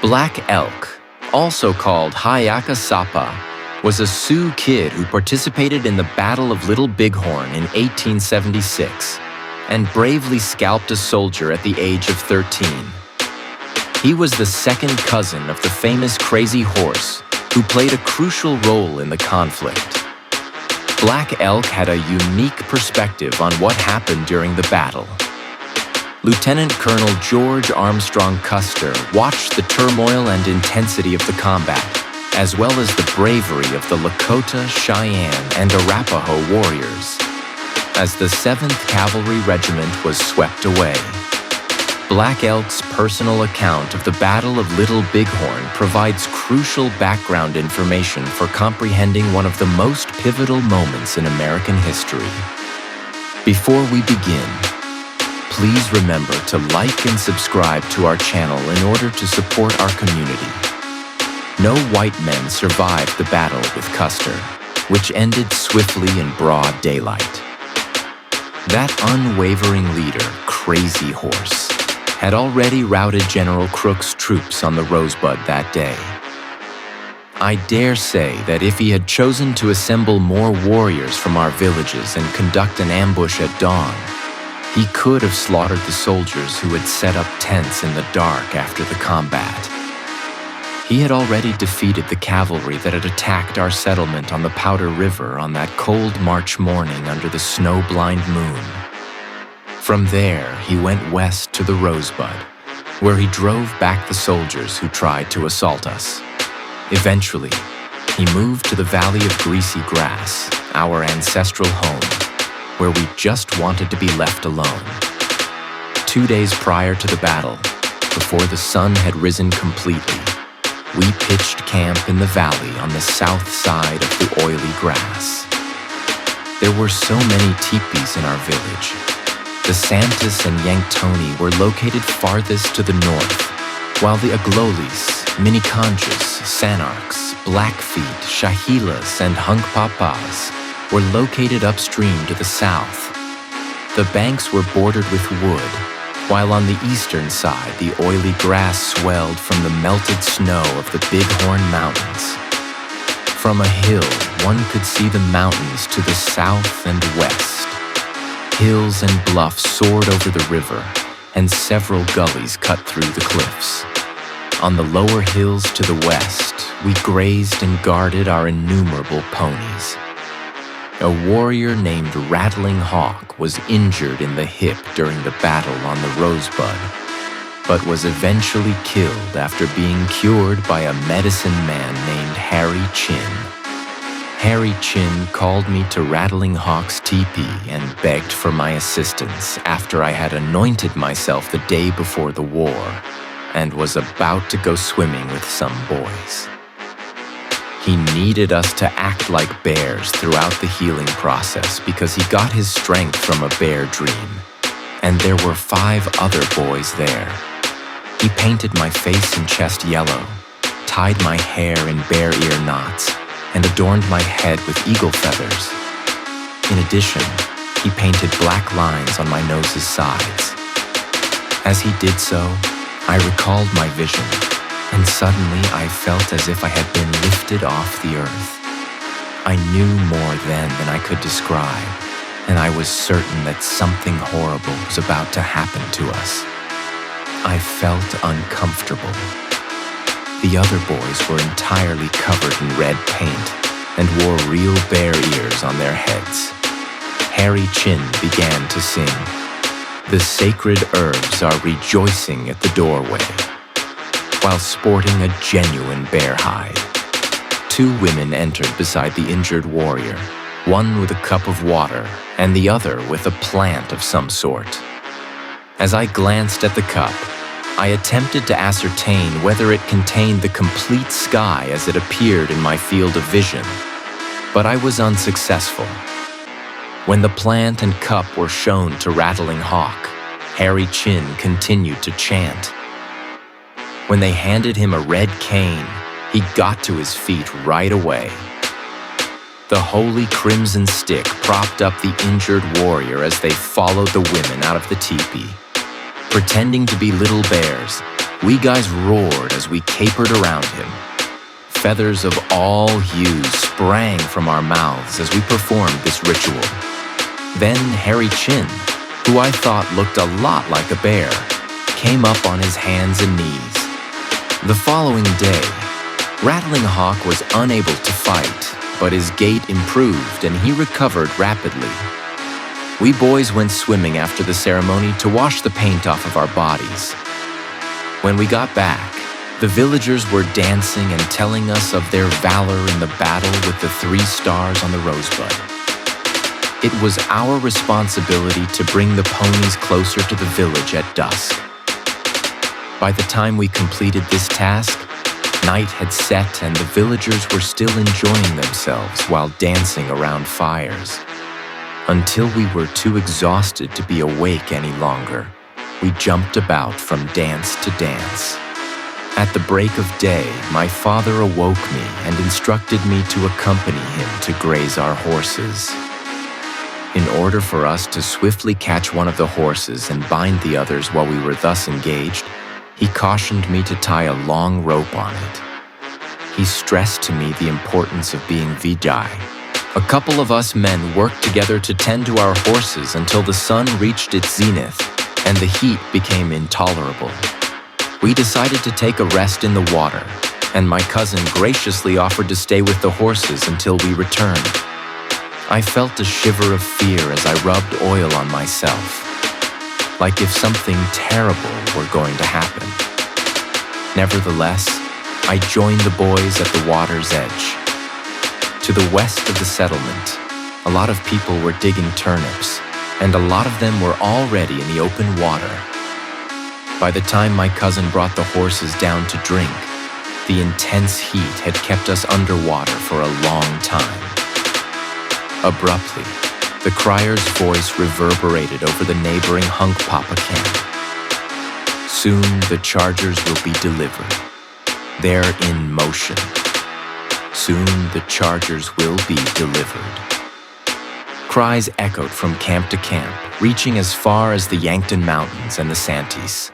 Black Elk, also called Hayaka Sapa, was a Sioux kid who participated in the Battle of Little Bighorn in 1876 and bravely scalped a soldier at the age of 13. He was the second cousin of the famous Crazy Horse, who played a crucial role in the conflict. Black Elk had a unique perspective on what happened during the battle. Lieutenant Colonel George Armstrong Custer watched the turmoil and intensity of the combat, as well as the bravery of the Lakota, Cheyenne, and Arapaho warriors, as the 7th Cavalry Regiment was swept away. Black Elk's personal account of the Battle of Little Bighorn provides crucial background information for comprehending one of the most pivotal moments in American history. Before we begin, please remember to like and subscribe to our channel in order to support our community. No white men survived the battle with Custer, which ended swiftly in broad daylight. That unwavering leader, Crazy Horse, had already routed General Crook's troops on the Rosebud that day. I dare say that if he had chosen to assemble more warriors from our villages and conduct an ambush at dawn, he could have slaughtered the soldiers who had set up tents in the dark after the combat. He had already defeated the cavalry that had attacked our settlement on the Powder River on that cold March morning under the snow-blind moon. From there, he went west to the Rosebud, where he drove back the soldiers who tried to assault us. Eventually, he moved to the Valley of Greasy Grass, our ancestral home, where we just wanted to be left alone. 2 days prior to the battle, before the sun had risen completely, we pitched camp in the valley on the south side of the oily grass. There were so many teepees in our village. The Santis and Yanktonii were located farthest to the north, while the Aglolis, Miniconchas, Sanarks, Blackfeet, Shahilas, and Hunkpapas were located upstream to the south. The banks were bordered with wood, while on the eastern side the oily grass swelled from the melted snow of the Bighorn Mountains. From a hill, one could see the mountains to the south and west. Hills and bluffs soared over the river, and several gullies cut through the cliffs. On the lower hills to the west, we grazed and guarded our innumerable ponies. A warrior named Rattling Hawk was injured in the hip during the battle on the Rosebud, but was eventually killed after being cured by a medicine man named Harry Chin. Harry Chin called me to Rattling Hawk's teepee and begged for my assistance after I had anointed myself the day before the war and was about to go swimming with some boys. He needed us to act like bears throughout the healing process because he got his strength from a bear dream, and there were 5 other boys there. He painted my face and chest yellow, tied my hair in bear ear knots, and adorned my head with eagle feathers. In addition, he painted black lines on my nose's sides. As he did so, I recalled my vision, and suddenly I felt as if I had been lifted off the earth. I knew more then than I could describe, and I was certain that something horrible was about to happen to us. I felt uncomfortable. The other boys were entirely covered in red paint and wore real bear ears on their heads. Harry Chin began to sing, "The sacred herbs are rejoicing at the doorway," while sporting a genuine bear hide. 2 women entered beside the injured warrior, one with a cup of water and the other with a plant of some sort. As I glanced at the cup, I attempted to ascertain whether it contained the complete sky as it appeared in my field of vision, but I was unsuccessful. When the plant and cup were shown to Rattling Hawk, Harry Chin continued to chant. When they handed him a red cane, he got to his feet right away. The holy crimson stick propped up the injured warrior as they followed the women out of the teepee. Pretending to be little bears, We guys roared as we capered around him. Feathers of all hues sprang from our mouths as we performed this ritual. Then Hairy Chin, who I thought looked a lot like a bear, came up on his hands and knees. The following day, Rattling Hawk was unable to fight, but his gait improved and he recovered rapidly. We boys went swimming after the ceremony to wash the paint off of our bodies. When we got back, the villagers were dancing and telling us of their valor in the battle with the 3 stars on the rosebud. It was our responsibility to bring the ponies closer to the village at dusk. By the time we completed this task, night had set and the villagers were still enjoying themselves while dancing around fires. Until we were too exhausted to be awake any longer, we jumped about from dance to dance. At the break of day, my father awoke me and instructed me to accompany him to graze our horses. In order for us to swiftly catch one of the horses and bind the others while we were thus engaged, he cautioned me to tie a long rope on it. He stressed to me the importance of being Vijay. A couple of us men worked together to tend to our horses until the sun reached its zenith and the heat became intolerable. We decided to take a rest in the water, and my cousin graciously offered to stay with the horses until we returned. I felt a shiver of fear as I rubbed oil on myself, like if something terrible were going to happen. Nevertheless, I joined the boys at the water's edge. To the west of the settlement, a lot of people were digging turnips, and a lot of them were already in the open water. By the time my cousin brought the horses down to drink, the intense heat had kept us underwater for a long time. Abruptly, the crier's voice reverberated over the neighboring Hunk Papa camp. Soon the chargers will be delivered. They're in motion. Soon the chargers will be delivered. Cries echoed from camp to camp, reaching as far as the Yankton Mountains and the Santis.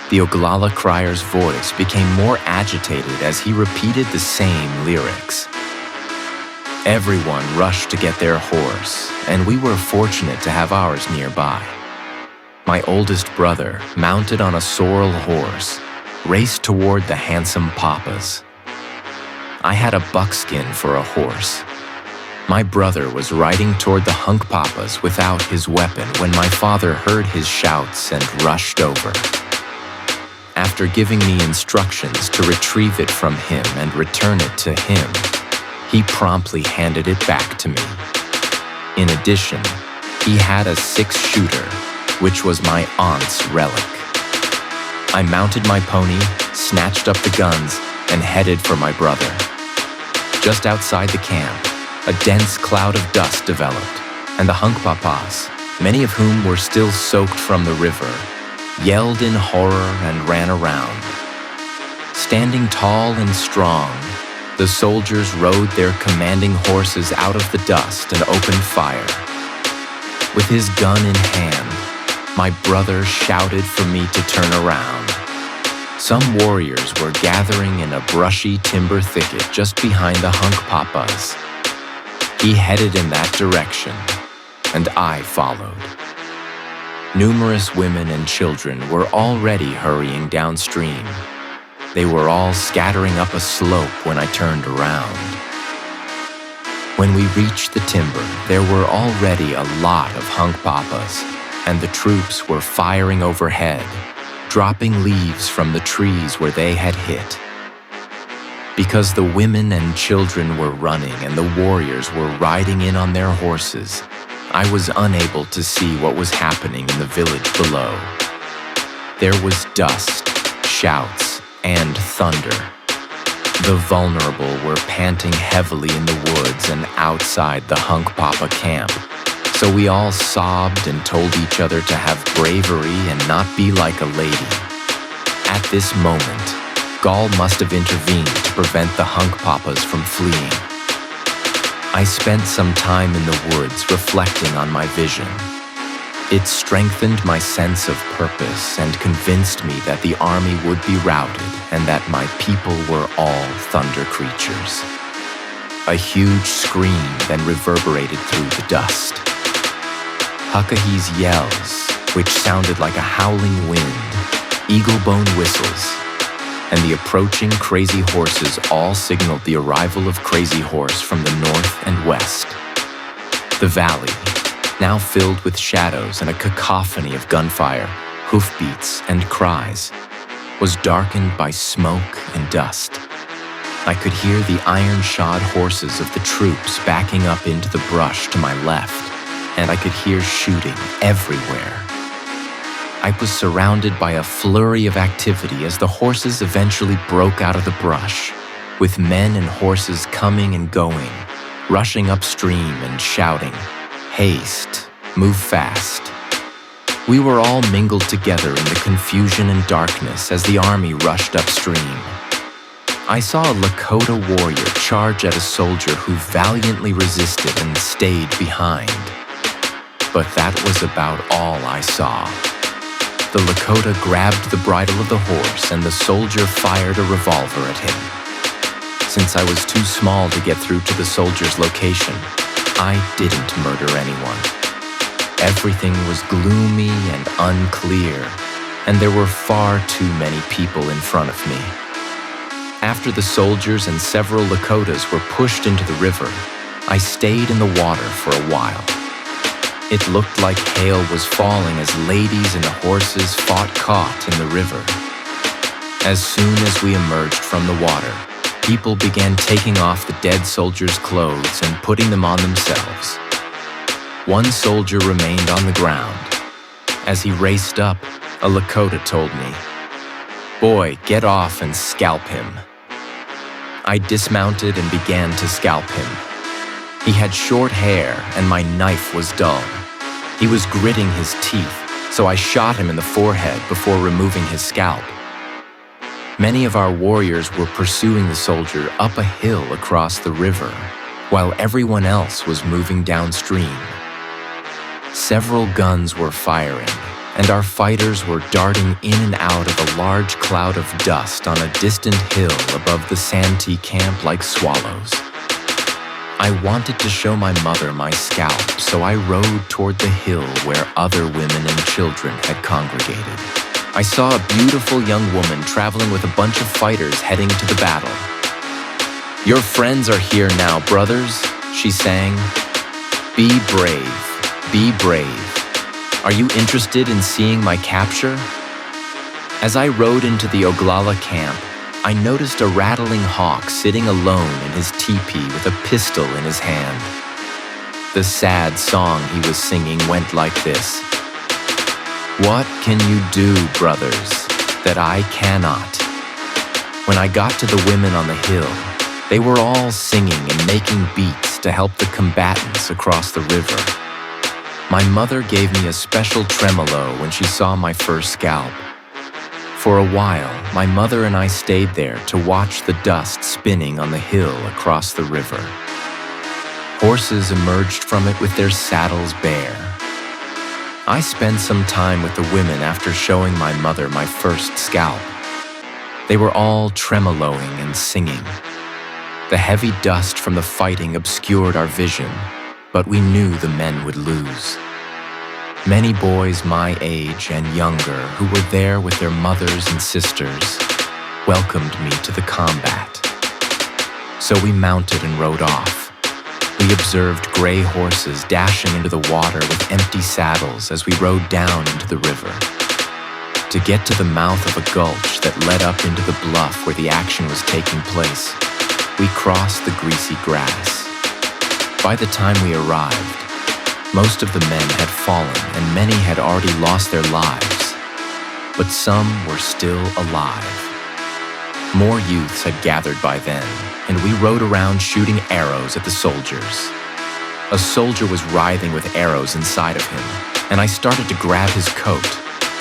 The Oglala crier's voice became more agitated as he repeated the same lyrics. Everyone rushed to get their horse, and we were fortunate to have ours nearby. My oldest brother, mounted on a sorrel horse, raced toward the handsome papas. I had a buckskin for a horse. My brother was riding toward the Hunk Papas without his weapon when my father heard his shouts and rushed over. After giving me instructions to retrieve it from him and return it to him, he promptly handed it back to me. In addition, he had a 6-shooter, which was my aunt's relic. I mounted my pony, snatched up the guns, and headed for my brother. Just outside the camp, a dense cloud of dust developed, and the Hunk Papas, many of whom were still soaked from the river, yelled in horror and ran around. Standing tall and strong, the soldiers rode their commanding horses out of the dust and opened fire. With his gun in hand, my brother shouted for me to turn around. Some warriors were gathering in a brushy timber thicket just behind the Hunk Papas. He headed in that direction, and I followed. Numerous women and children were already hurrying downstream. They were all scattering up a slope when I turned around. When we reached the timber, there were already a lot of Hunk Papas, and the troops were firing overhead, dropping leaves from the trees where they had hit. Because the women and children were running and the warriors were riding in on their horses, I was unable to see what was happening in the village below. There was dust, shouts, and thunder. The vulnerable were panting heavily in the woods and outside the Hunk Papa camp, so we all sobbed and told each other to have bravery and not be like a lady. At this moment, Gaul must have intervened to prevent the Hunk Papas from fleeing. I spent some time in the woods reflecting on my vision. It strengthened my sense of purpose and convinced me that the army would be routed and that my people were all thunder creatures. A huge scream then reverberated through the dust. Huckahee's yells, which sounded like a howling wind, eagle-bone whistles, and the approaching Crazy Horses all signaled the arrival of Crazy Horse from the north and west. The valley, now filled with shadows and a cacophony of gunfire, hoofbeats, and cries, was darkened by smoke and dust. I could hear the iron-shod horses of the troops backing up into the brush to my left, and I could hear shooting everywhere. I was surrounded by a flurry of activity as the horses eventually broke out of the brush, with men and horses coming and going, rushing upstream and shouting, "Haste, move fast." We were all mingled together in the confusion and darkness as the army rushed upstream. I saw a Lakota warrior charge at a soldier who valiantly resisted and stayed behind. But that was about all I saw. The Lakota grabbed the bridle of the horse and the soldier fired a revolver at him. Since I was too small to get through to the soldier's location, I didn't murder anyone. Everything was gloomy and unclear, and there were far too many people in front of me. After the soldiers and several Lakotas were pushed into the river, I stayed in the water for a while. It looked like hail was falling as ladies and horses fought caught in the river. As soon as we emerged from the water, people began taking off the dead soldiers' clothes and putting them on themselves. One soldier remained on the ground. As he raced up, a Lakota told me, "Boy, get off and scalp him." I dismounted and began to scalp him. He had short hair and my knife was dull. He was gritting his teeth, so I shot him in the forehead before removing his scalp. Many of our warriors were pursuing the soldier up a hill across the river, while everyone else was moving downstream. Several guns were firing, and our fighters were darting in and out of a large cloud of dust on a distant hill above the Santee camp like swallows. I wanted to show my mother my scalp, so I rode toward the hill where other women and children had congregated. I saw a beautiful young woman traveling with a bunch of fighters heading to the battle. "Your friends are here now, brothers," she sang. "Be brave, be brave. Are you interested in seeing my capture?" As I rode into the Oglala camp, I noticed a rattling hawk sitting alone in his teepee with a pistol in his hand. The sad song he was singing went like this: "What can you do, brothers, that I cannot?" When I got to the women on the hill, they were all singing and making beats to help the combatants across the river. My mother gave me a special tremolo when she saw my first scalp. For a while, my mother and I stayed there to watch the dust spinning on the hill across the river. Horses emerged from it with their saddles bare. I spent some time with the women after showing my mother my first scalp. They were all tremoloing and singing. The heavy dust from the fighting obscured our vision, but we knew the men would lose. Many boys my age and younger who were there with their mothers and sisters welcomed me to the combat. So we mounted and rode off. We observed gray horses dashing into the water with empty saddles as we rode down into the river. To get to the mouth of a gulch that led up into the bluff where the action was taking place, we crossed the greasy grass. By the time we arrived, most of the men had fallen and many had already lost their lives, but some were still alive. More youths had gathered by then, and we rode around shooting arrows at the soldiers. A soldier was writhing with arrows inside of him, and I started to grab his coat,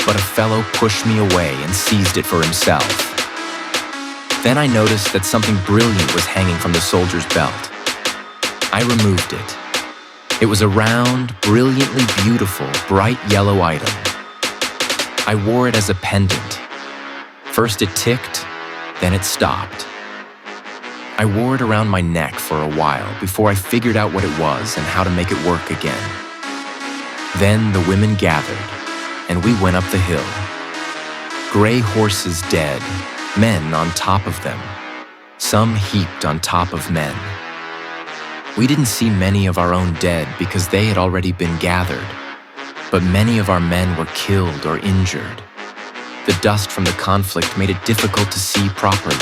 but a fellow pushed me away and seized it for himself. Then I noticed that something brilliant was hanging from the soldier's belt. I removed it. It was a round, brilliantly beautiful, bright yellow item. I wore it as a pendant. First it ticked, then it stopped. I wore it around my neck for a while before I figured out what it was and how to make it work again. Then the women gathered, and we went up the hill. Gray horses dead, men on top of them, some heaped on top of men. We didn't see many of our own dead because they had already been gathered, but many of our men were killed or injured. The dust from the conflict made it difficult to see properly,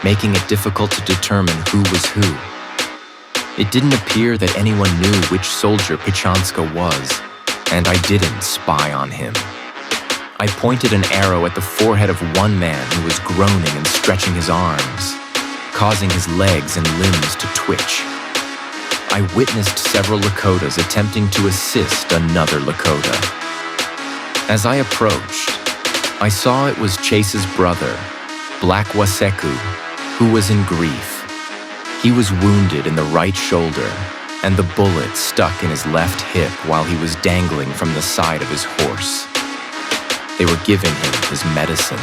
making it difficult to determine who was who. It didn't appear that anyone knew which soldier Pichanska was, and I didn't spy on him. I pointed an arrow at the forehead of one man who was groaning and stretching his arms, causing his legs and limbs to twitch. I witnessed several Lakotas attempting to assist another Lakota. As I approached, I saw it was Chase's brother, Black Waseku, who was in grief. He was wounded in the right shoulder, and the bullet stuck in his left hip while he was dangling from the side of his horse. They were giving him his medicine.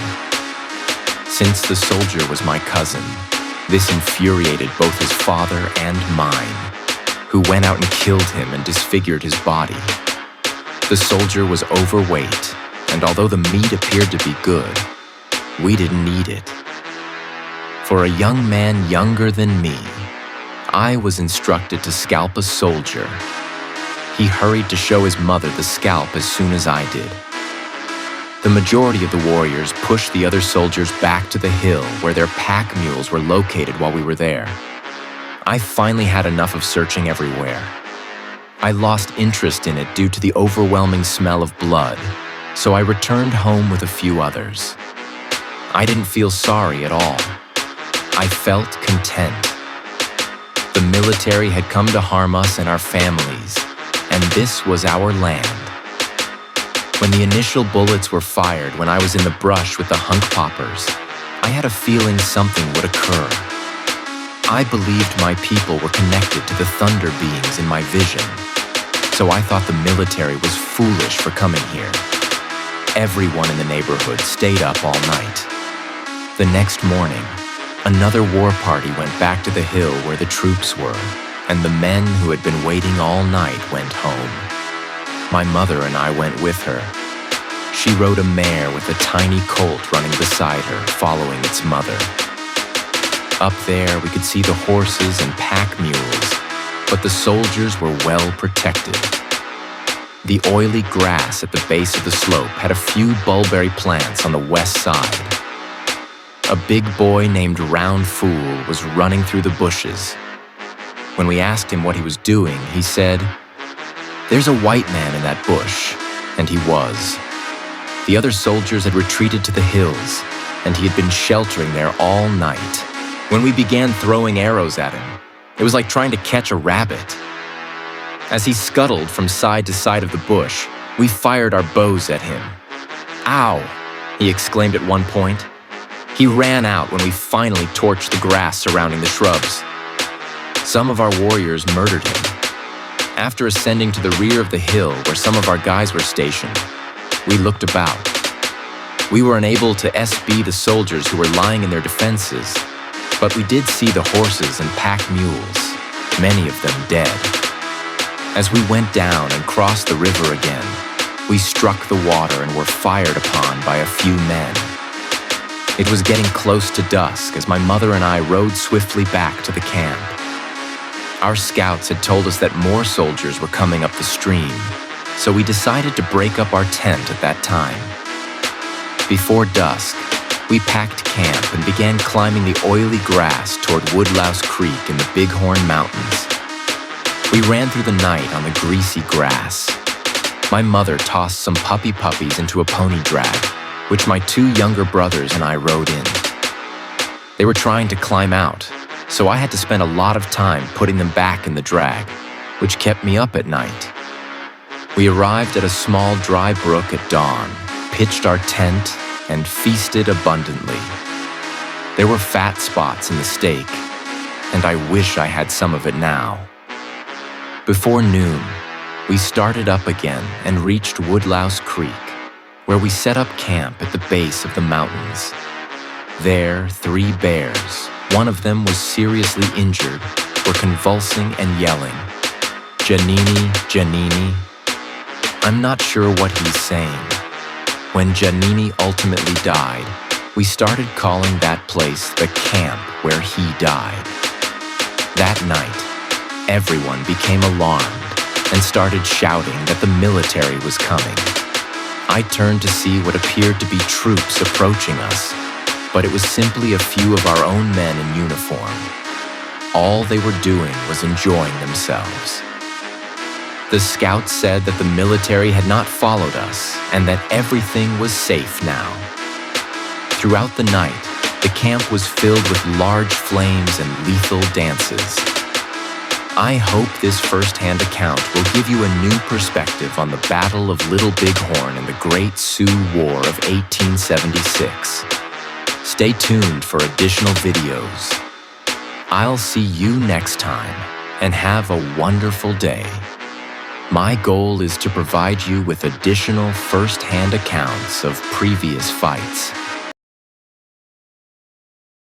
Since the soldier was my cousin, this infuriated both his father and mine, who went out and killed him and disfigured his body. The soldier was overweight, and although the meat appeared to be good, we didn't need it. For a young man younger than me, I was instructed to scalp a soldier. He hurried to show his mother the scalp as soon as I did. The majority of the warriors pushed the other soldiers back to the hill where their pack mules were located while we were there. I finally had enough of searching everywhere. I lost interest in it due to the overwhelming smell of blood, so I returned home with a few others. I didn't feel sorry at all. I felt content. The military had come to harm us and our families, and this was our land. When the initial bullets were fired when I was in the brush with the hunk poppers, I had a feeling something would occur. I believed my people were connected to the thunder beings in my vision, so I thought the military was foolish for coming here. Everyone in the neighborhood stayed up all night. The next morning, another war party went back to the hill where the troops were, and the men who had been waiting all night went home. My mother and I went with her. She rode a mare with a tiny colt running beside her, following its mother. Up there, we could see the horses and pack mules, but the soldiers were well protected. The oily grass at the base of the slope had a few bulberry plants on the west side. A big boy named Round Fool was running through the bushes. When we asked him what he was doing, he said, "There's a white man in that bush," and he was. The other soldiers had retreated to the hills, and he had been sheltering there all night. When we began throwing arrows at him, it was like trying to catch a rabbit. As he scuttled from side to side of the bush, we fired our bows at him. "Ow!" he exclaimed at one point. He ran out when we finally torched the grass surrounding the shrubs. Some of our warriors murdered him. After ascending to the rear of the hill where some of our guys were stationed, we looked about. We were unable to SB the soldiers who were lying in their defenses, but we did see the horses and pack mules, many of them dead. As we went down and crossed the river again, we struck the water and were fired upon by a few men. It was getting close to dusk as my mother and I rode swiftly back to the camp. Our scouts had told us that more soldiers were coming up the stream, so we decided to break up our tent at that time. Before dusk, we packed camp and began climbing the oily grass toward Woodlouse Creek in the Bighorn Mountains. We ran through the night on the greasy grass. My mother tossed some puppies into a pony drag, which my two younger brothers and I rode in. They were trying to climb out, so I had to spend a lot of time putting them back in the drag, which kept me up at night. We arrived at a small dry brook at dawn, pitched our tent, and feasted abundantly. There were fat spots in the steak, and I wish I had some of it now. Before noon, we started up again and reached Woodlouse Creek, where we set up camp at the base of the mountains. There, 3 bears, one of them was seriously injured, were convulsing and yelling, "Janini, Janini." I'm not sure what he's saying. When Janini ultimately died, we started calling that place the camp where he died. That night, everyone became alarmed and started shouting that the military was coming. I turned to see what appeared to be troops approaching us, but it was simply a few of our own men in uniform. All they were doing was enjoying themselves. The scouts said that the military had not followed us and that everything was safe now. Throughout the night, the camp was filled with large flames and lethal dances. I hope this first-hand account will give you a new perspective on the Battle of Little Bighorn and the Great Sioux War of 1876. Stay tuned for additional videos. I'll see you next time, and have a wonderful day. My goal is to provide you with additional first-hand accounts of previous fights.